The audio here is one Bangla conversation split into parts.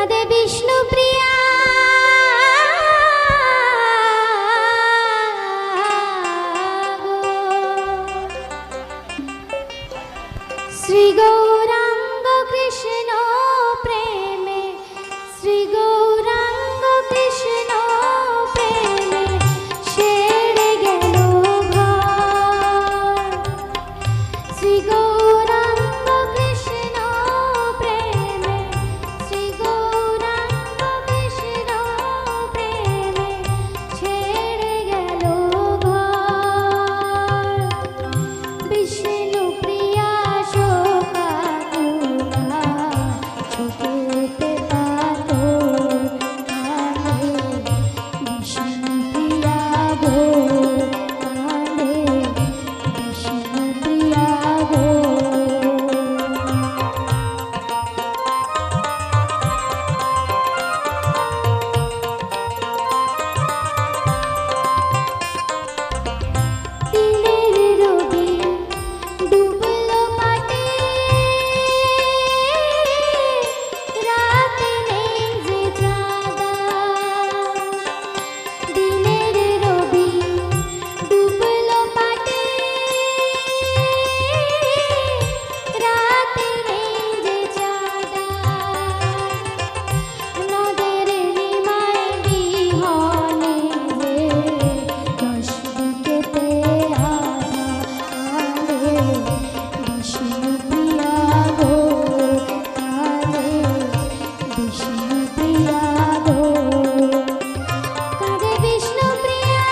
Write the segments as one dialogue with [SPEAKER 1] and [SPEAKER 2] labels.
[SPEAKER 1] কাঁদে বিষ্ণুপ্রিয়া শ্রী গৌরাঙ্গ কৃষ্ণ প্রেমে, শ্রী গৌরাঙ্গ কৃষ্ণ প্রেমে সেরে গেল ঘর। শ্রী গৌরাঙ্গ কৃষ্ণ প্রেমে, শ্রী গৌরাঙ্গ কৃষ্ণ প্রেমে ছেড়ে গেল ঘর। বিষ্ণু প্রিয়া শোকাতুরা চোখেতে পাথর কাঁদে, বিষ্ণু প্রিয়া গো কাঁদে, বিষ্ণু প্রিয়া গো। দিনের রবি ডুবলো মাঠে, রাতে নেই যে চাঁদা। দিনের রবি ডুবলো মাঠে, রাতে নেই যে চাঁদা। নদের নিমায় বিহনে যে দশ দিকেতে আধা কাঁদে, বিষ্ণু প্রিয়া গো কাঁদে, বিষ্ণু প্রিয়া গো কাঁদে, বিষ্ণু প্রিয়া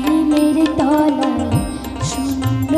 [SPEAKER 1] নিমের তলায় শূন্য